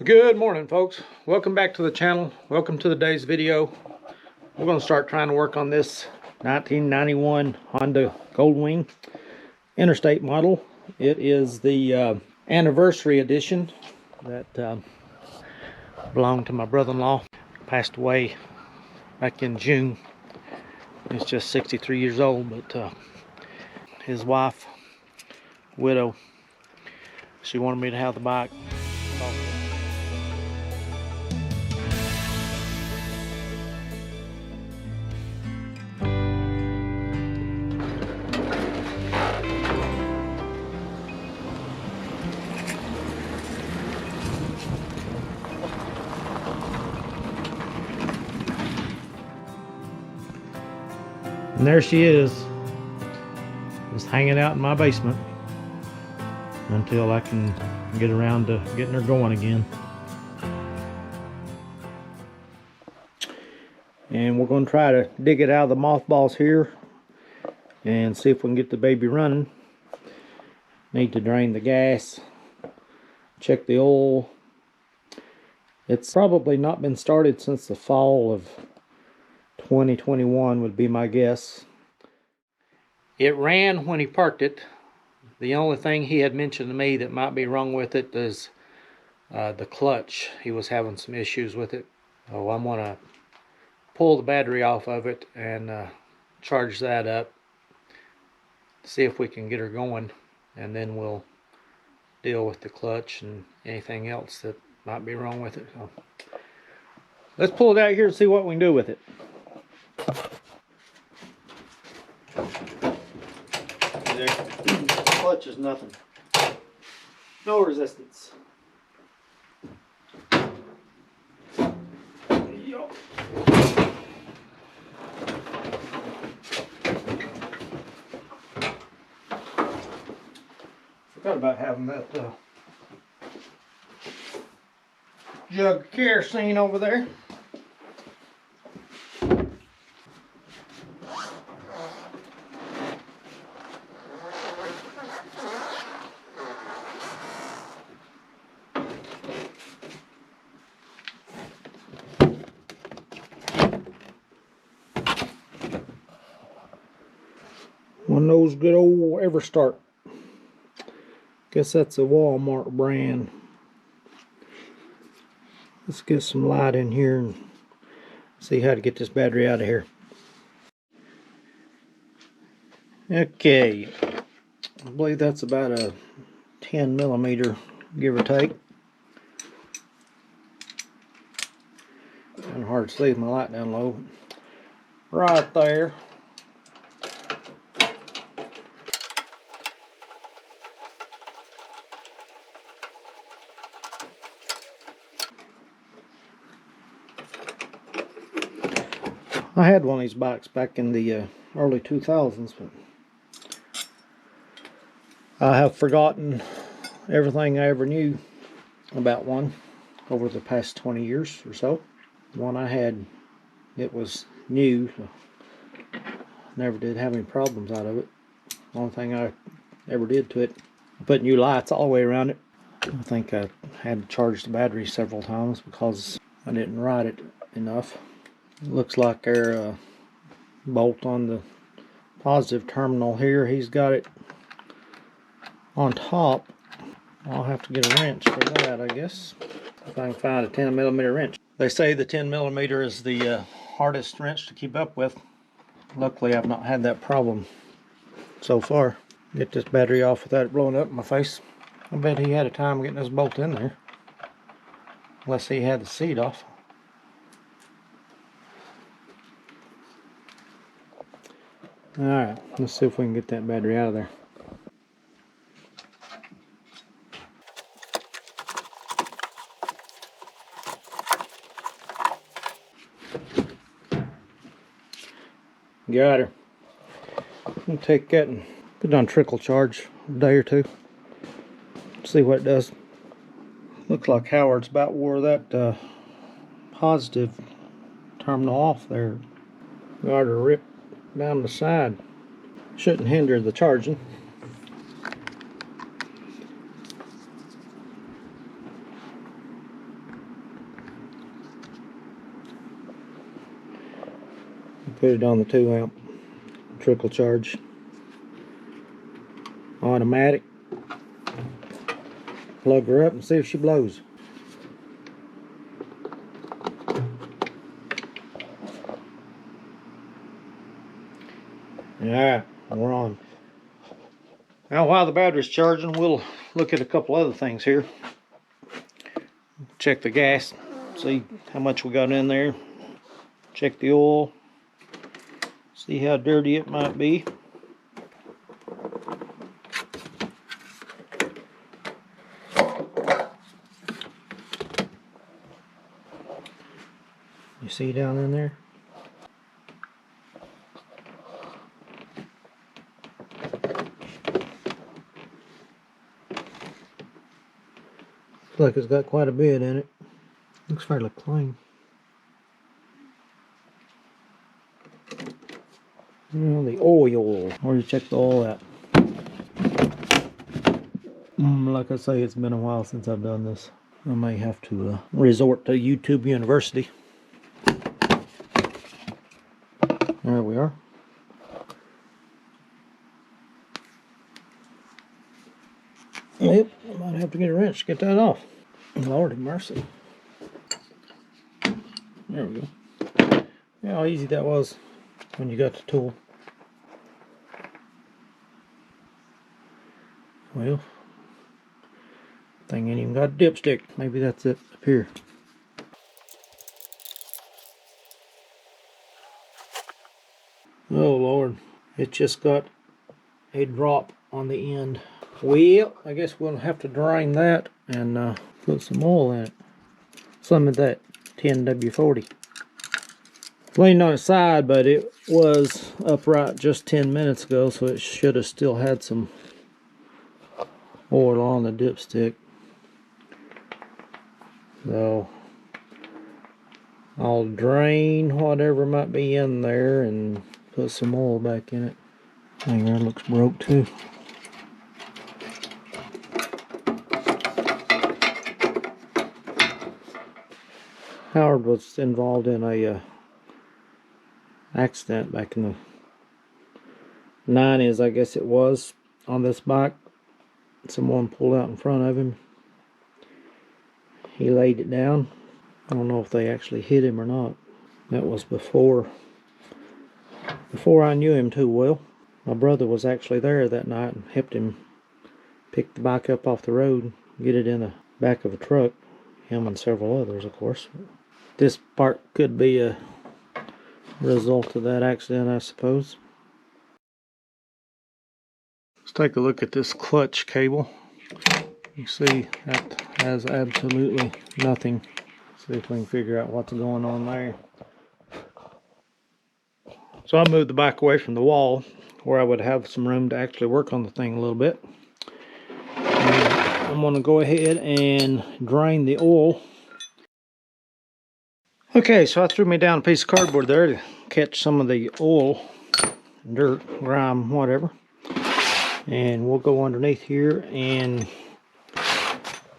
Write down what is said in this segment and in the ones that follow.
Good morning, folks. Welcome back to the channel. Welcome to today's video. We're going to start trying to work on this 1991 Honda Goldwing Interstate model. It is the anniversary edition that belonged to my brother-in-law. Passed away back in June. He's just 63 years old, but his wife, widow, she wanted me to have the bike. And there she is, just hanging out in my basement until I can get around to getting her going again. And we're going to try to dig it out of the mothballs here and see if we can get the baby running. Need to drain the gas, check the oil. It's probably not been started since the fall of 2021 would be my guess. It ran when he parked it. The only thing he had mentioned to me that might be wrong with it is the clutch. He was having some issues with it. So I'm going to pull the battery off of it and charge that up. See if we can get her going. And then we'll deal with the clutch and anything else that might be wrong with it. So let's pull it out here and see what we can do with it. There. Clutch is nothing. No resistance. Yo. Forgot about having that jug of kerosene over there. One of those good old Everstart. Guess that's a Walmart brand. Let's get some light in here and see how to get this battery out of here. Okay, I believe that's about a 10 millimeter, give or take. Kind of hard to see with my light down low. Right there. I had one of these bikes back in the early 2000s, but I have forgotten everything I ever knew about one over the past 20 years or so. The one I had, it was new, so never did have any problems out of it. The only thing I ever did to it, I put new lights all the way around it. I think I had to charge the battery several times because I didn't ride it enough. It looks like our bolt on the positive terminal here, he's got it on top. I'll have to get a wrench for that, I guess, if I can find a 10 millimeter wrench. They say the 10 millimeter is the hardest wrench to keep up with. Luckily I've not had that problem so far. Get this battery off without it blowing up in my face. I bet he had a time getting this bolt in there, unless he had the seat off. Alright, let's see if we can get that battery out of there. Got her. I'm going to take that and put it on trickle charge a day or two. See what it does. Looks like Howard's about wore that positive terminal off there. Got her ripped down the side. Shouldn't hinder the charging. Put it on the 2 amp trickle charge. Automatic. Plug her up and see if she blows. Alright, we're on. Now while the battery's charging, we'll look at a couple other things here. Check the gas, see how much we got in there. Check the oil, see how dirty it might be. You see down in there? Looks like it's got quite a bit in it. Looks fairly clean. Well, the oil. Where you check the oil out? Like I say, it's been a while since I've done this. I may have to resort to YouTube University. There we are. Yep, I might have to get a wrench to get that off. Lordy mercy. There we go. Yeah, how easy that was when you got the tool. Well, thing ain't even got a dipstick. Maybe that's it up here. Oh Lord, it just got a drop on the end. Well, I guess we'll have to drain that and put some oil in it. Some of that 10W40. Laying on its side, but it was upright just 10 minutes ago, so it should have still had some oil on the dipstick. So I'll drain whatever might be in there and put some oil back in it. Thing there looks broke too. Howard was involved in a accident back in the 90s, I guess it was, on this bike. Someone pulled out in front of him. He laid it down. I don't know if they actually hit him or not. That was before I knew him too well. My brother was actually there that night and helped him pick the bike up off the road, get it in the back of a truck. Him and several others, of course. This part could be a result of that accident, I suppose. Let's take a look at this clutch cable. You see that has absolutely nothing. See if we can figure out what's going on there. So I moved the bike away from the wall where I would have some room to actually work on the thing a little bit. And I'm going to go ahead and drain the oil. Okay, so I threw me down a piece of cardboard there to catch some of the oil, dirt, grime, whatever. And we'll go underneath here and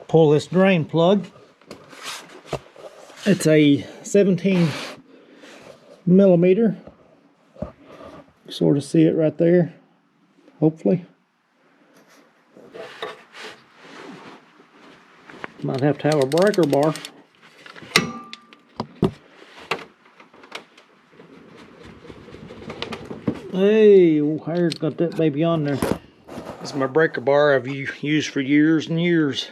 pull this drain plug. It's a 17 millimeter. Sort of see it right there, hopefully. Might have to have a breaker bar. Hey, Hare's got that baby on there. This is my breaker bar I've used for years and years.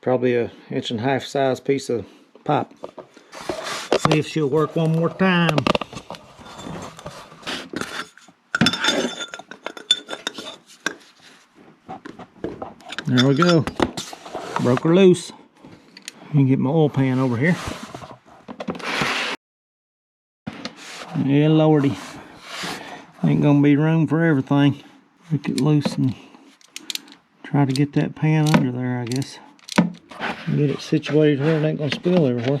Probably a 1.5 inch size piece of pipe. See if she'll work one more time. There we go. Broke her loose. Let me get my oil pan over here. Yeah, lordy. Ain't gonna be room for everything. Break it loose and try to get that pan under there, I guess. Get it situated where it ain't gonna spill everywhere.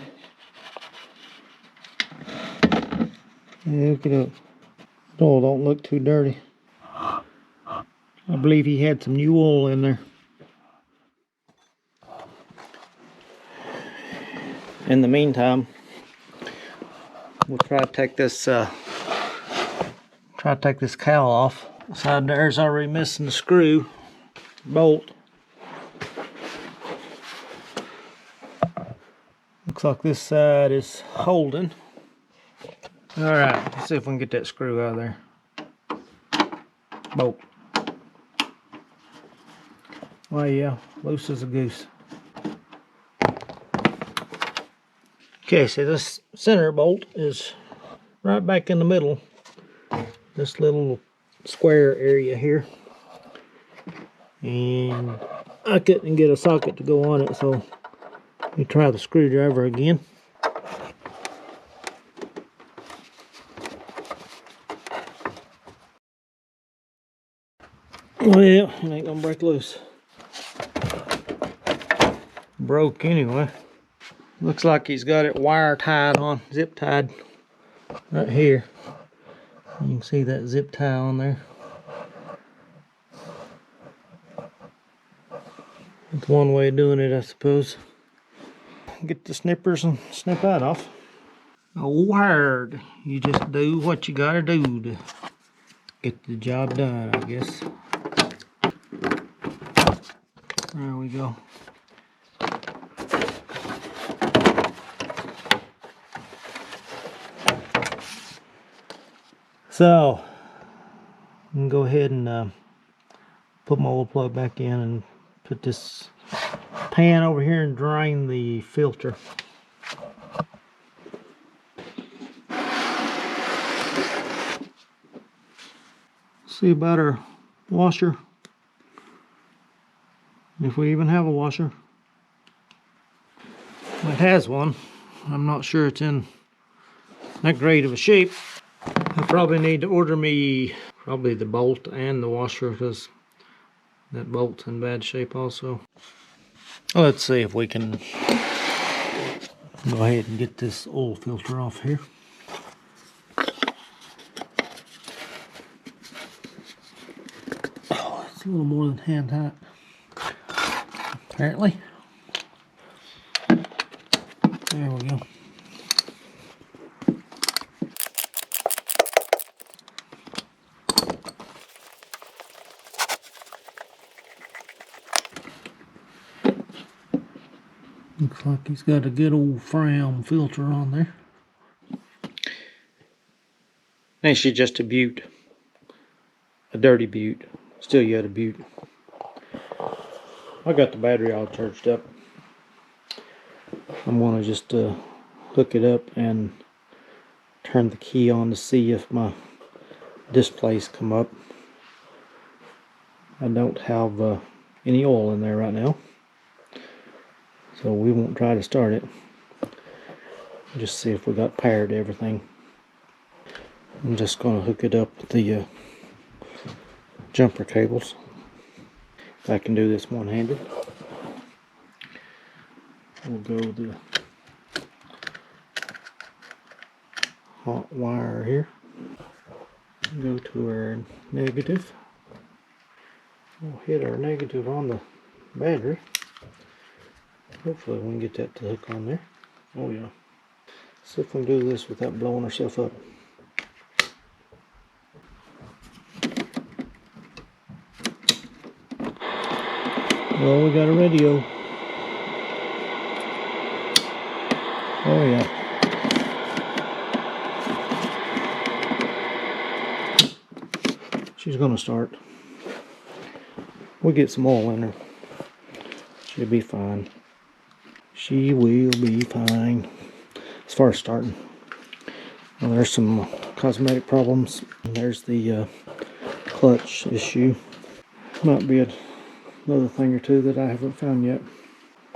Yeah, look it up. The oil don't look too dirty. I believe he had some new oil in there. In the meantime, we'll try to take this cowl off. Side there's already missing the screw bolt. Looks like this side is holding. Alright, let's see if we can get that screw out of there. Bolt. Well, yeah, loose as a goose. Okay, so this center bolt is right back in the middle. This little square area here. And I couldn't get a socket to go on it, so let me try the screwdriver again. Well, it ain't gonna break loose. Broke anyway. Looks like he's got it wire tied on, zip tied right here. You can see that zip tie on there. That's one way of doing it, I suppose. Get the snippers and snip that off. Wired. You just do what you gotta do to get the job done, I guess. There we go. So, I'm gonna go ahead and put my oil plug back in and put this pan over here and drain the filter. See about our washer. If we even have a washer. It has one. I'm not sure it's in that great of a shape. I probably need to order me probably the bolt and the washer because that bolt's in bad shape also. Well, let's see if we can go ahead and get this oil filter off here. Oh, it's a little more than hand height, apparently. There we go. Looks like he's got a good old frown filter on there. Actually just a butte. A dirty butte. Still yet a butte. I got the battery all charged up. I'm gonna just hook it up and turn the key on to see if my displays come up. I don't have any oil in there right now, so we won't try to start it. Just see if we got power to everything. I'm just going to hook it up with the jumper cables. If I can do this one-handed. We'll go the hot wire here. Go to our negative. We'll hit our negative on the battery. Hopefully we can get that to hook on there. Oh yeah. See if we can do this without blowing ourselves up. Well, we got a radio. Oh yeah. She's gonna start. We'll get some oil in her. She'll be fine. She will be fine. As far as starting. Well, there's some cosmetic problems. There's the clutch issue. Might be another thing or two that I haven't found yet.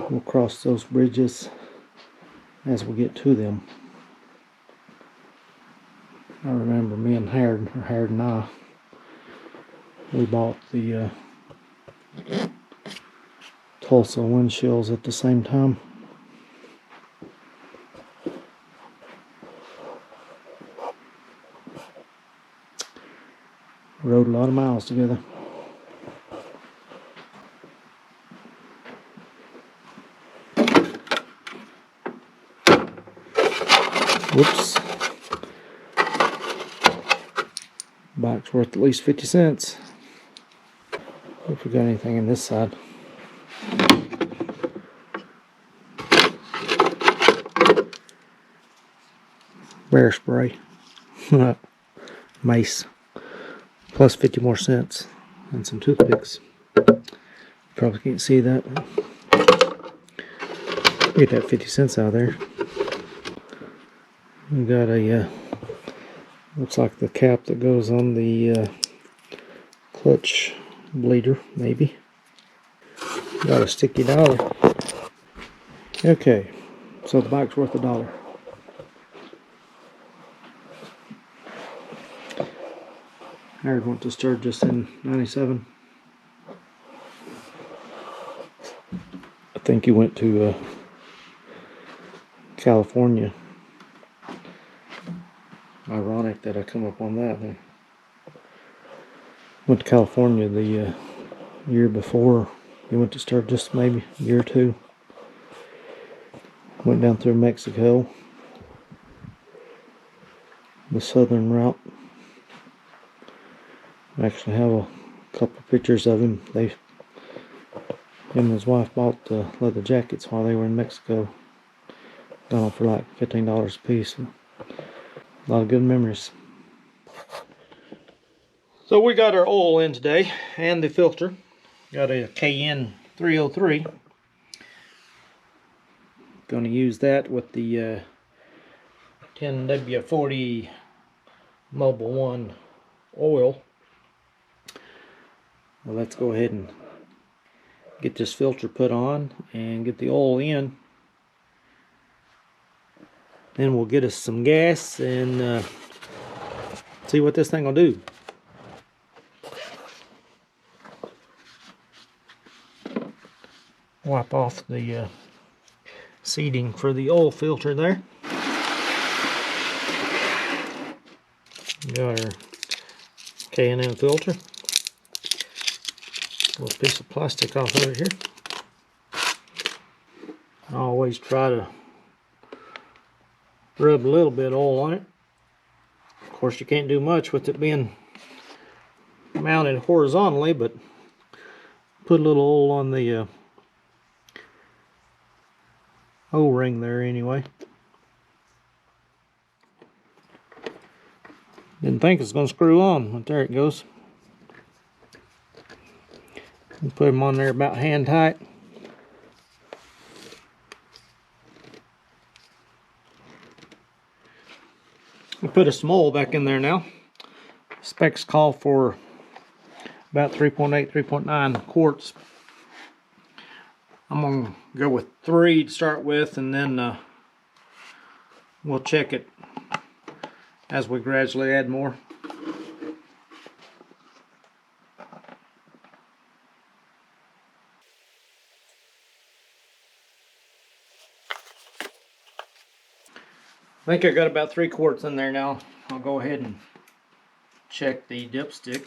We'll cross those bridges as we get to them. I remember me and Harold and I, we bought the Tulsa windshields at the same time. Rode a lot of miles together. Whoops. bike's worth at least 50 cents. If we got anything in this side. Bear spray. Mace. Plus 50 more cents. And some toothpicks. Probably can't see that. Get that 50 cents out of there. We got a, looks like the cap that goes on the clutch bleeder, maybe. Got a sticky dollar. Okay, so the bike's worth $1. Howard went to Sturgis in '97. I think he went to California. Ironic that I come up on that. I went to California the year before. He went to Sturgis, maybe a year or two. Went down through Mexico, the southern route. I actually have a couple of pictures of him. Him and his wife bought the leather jackets while they were in Mexico. Got them for like $15 a piece. A lot of good memories. So we got our oil in today and the filter. Got a KN 303. Going to use that with the 10W40 Mobile 1 oil. Well, let's go ahead and get this filter put on and get the oil in. Then we'll get us some gas and see what this thing will do. Wipe off the seating for the oil filter there. Got our K&N filter. A little piece of plastic off of it here. I always try to rub a little bit of oil on it. Of course, you can't do much with it being mounted horizontally, but put a little oil on the O-ring there anyway. Didn't think it was going to screw on, but there it goes. Put them on there about hand tight. We'll put a some oil back in there now. Specs call for about 3.8, 3.9 quarts. I'm going to go with 3 to start with, and then we'll check it as we gradually add more. I think I got about 3 quarts in there now. I'll go ahead and check the dipstick.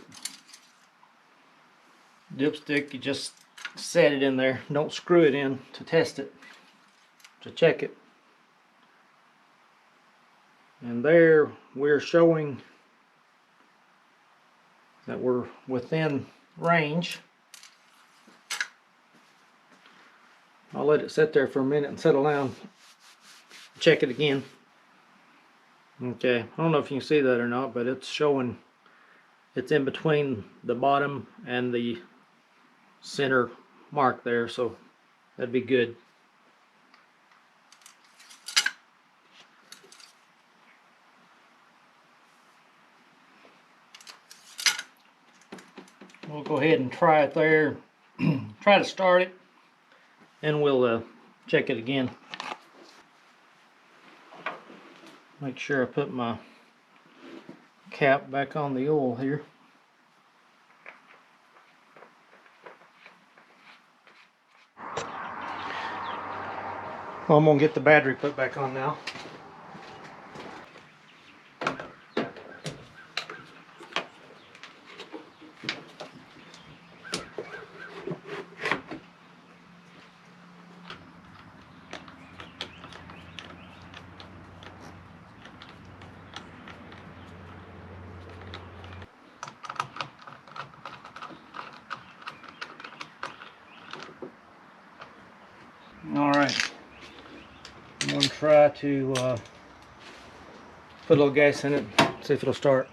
Dipstick, you just set it in there. Don't screw it in to test it, to check it. And there we're showing that we're within range. I'll let it sit there for a minute and settle down. Check it again. Okay, I don't know if you can see that or not, but it's showing it's in between the bottom and the center mark there, so that'd be good. We'll go ahead and try it there. Try to start it, and we'll check it again. Make sure I put my cap back on the oil here. Well, I'm going to get the battery put back on now. I'm going to try to put a little gas in it, see if it'll start.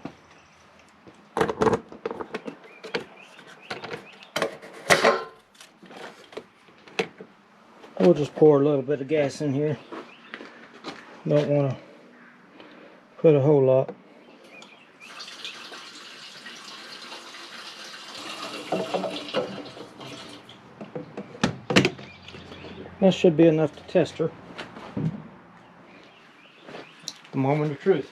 We'll just pour a little bit of gas in here. Don't want to put a whole lot. That should be enough to test her. The moment of truth.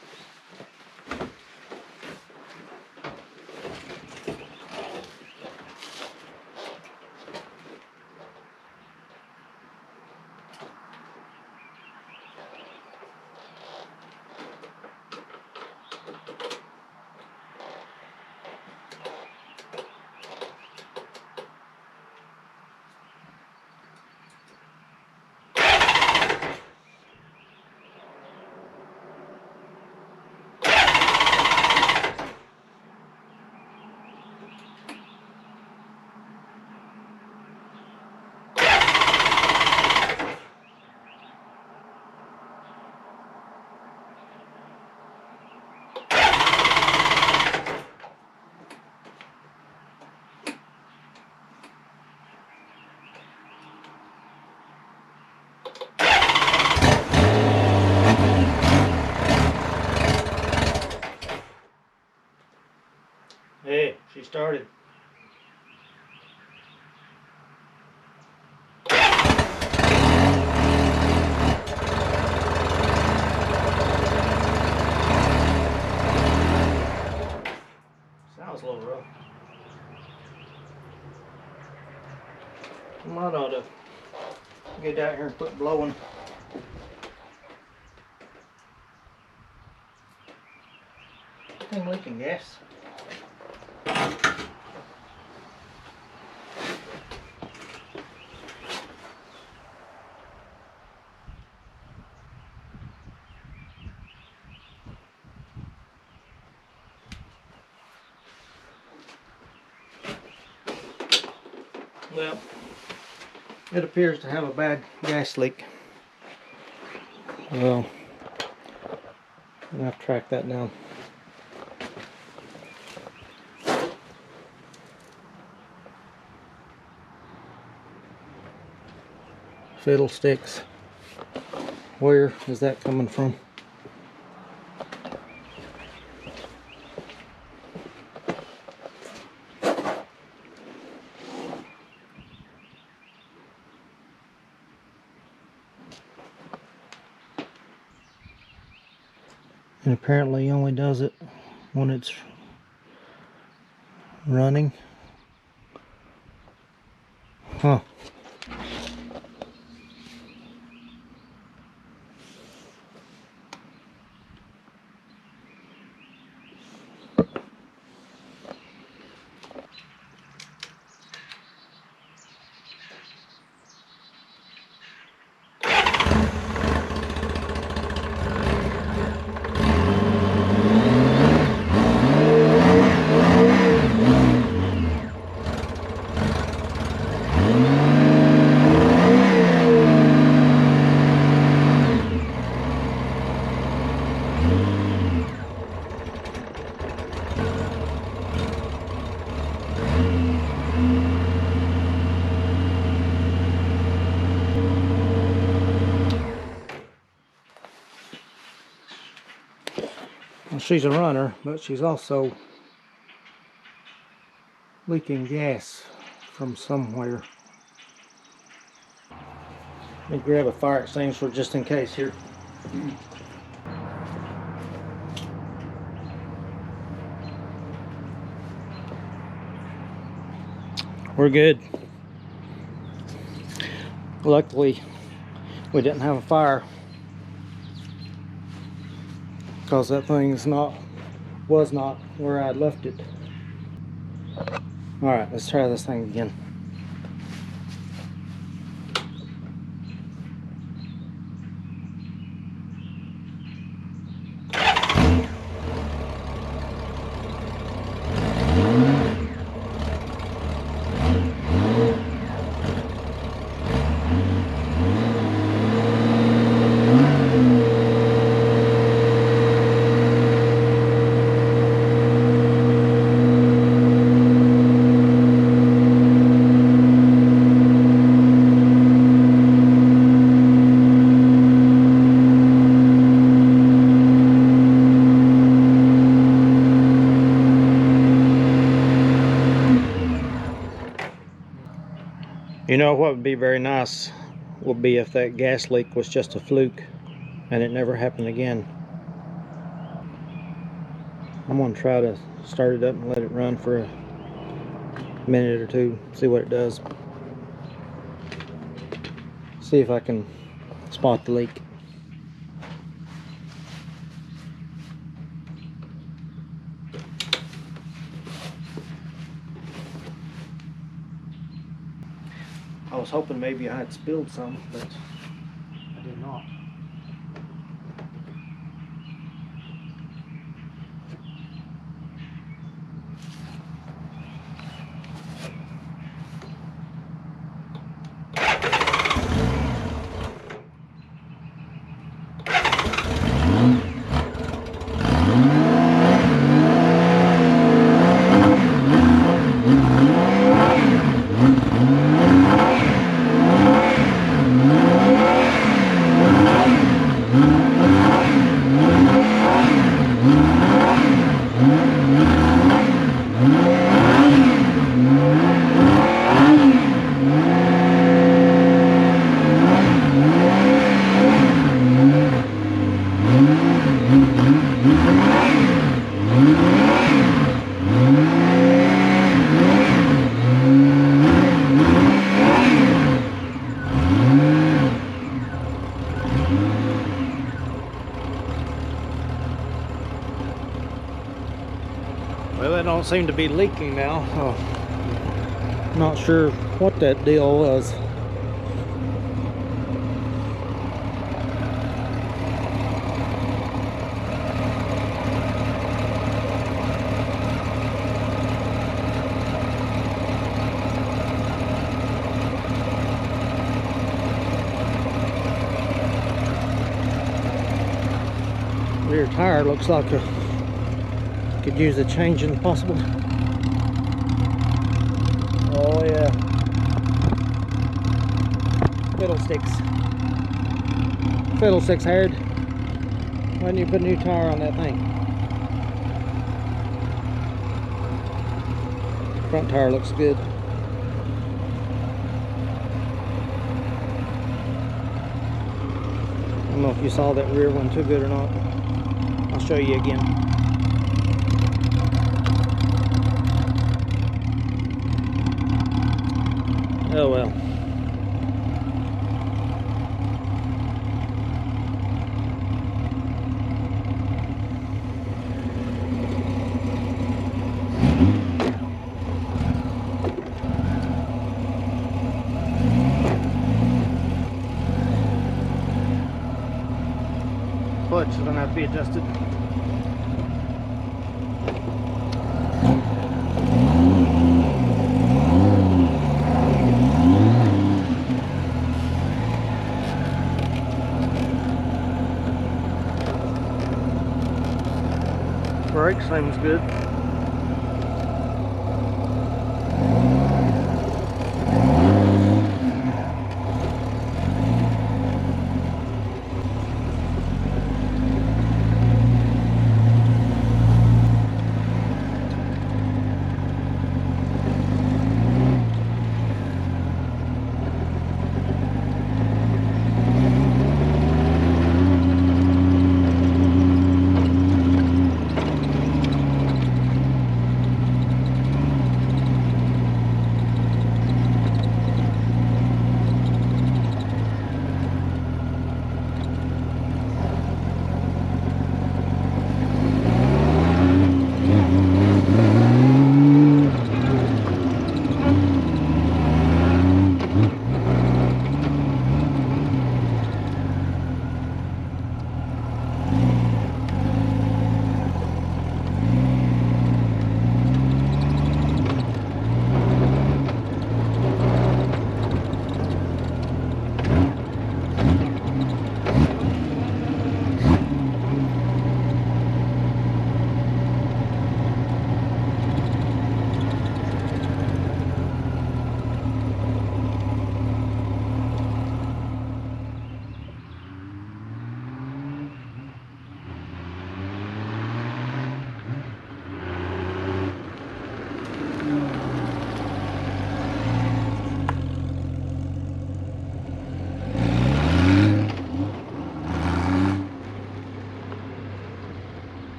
Hey, she started. Sounds a little rough. I might ought to get out here and quit blowing. Thing leaking gas. Well, it appears to have a bad gas leak. Well, I'm gonna have to track that down. Fiddlesticks. Where is that coming from? And apparently he only does it when it's running. Huh. Well, she's a runner, but she's also leaking gas from somewhere. Let me grab a fire extinguisher just in case here. We're good. Luckily, we didn't have a fire because that thing was not where I left it. All right, let's try this thing again. You know what would be very nice would be if that gas leak was just a fluke and it never happened again. I'm going to try to start it up and let it run for a minute or two, see what it does. See if I can spot the leak. I was hoping maybe I had spilled some, but I did not. Well, it don't seem to be leaking now. Not sure what that deal was. Rear tire looks like could use a change if possible. Oh yeah. Fiddlesticks. Fiddlesticks, Harold. Why didn't you put a new tire on that thing? Front tire looks good. I don't know if you saw that rear one too good or not. I'll show you again. Oh well. Clutch is going to have to be adjusted. Brake seems good.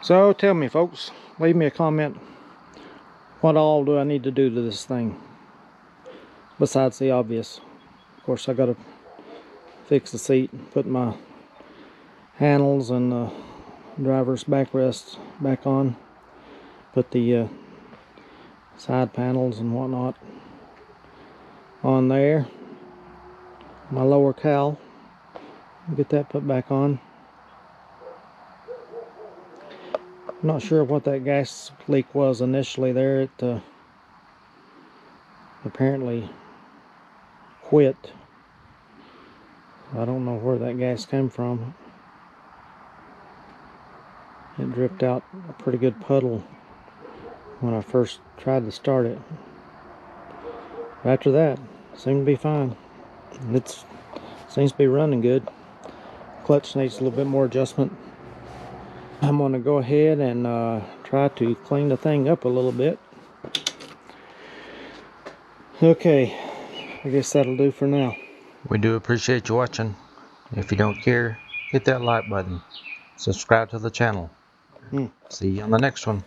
So tell me, folks, leave me a comment. What all do I need to do to this thing? Besides the obvious. Of course, I gotta fix the seat, put my handles and the driver's backrest back on, put the side panels and whatnot on there. My lower cowl, get that put back on. I'm not sure what that gas leak was initially there. It apparently quit. I don't know where that gas came from. It dripped out a pretty good puddle when I first tried to start it. After that, it seemed to be fine. It seems to be running good. Clutch needs a little bit more adjustment. I'm going to go ahead and try to clean the thing up a little bit. Okay, I guess that'll do for now. We do appreciate you watching. If you don't care, hit that like button. Subscribe to the channel. See you on the next one.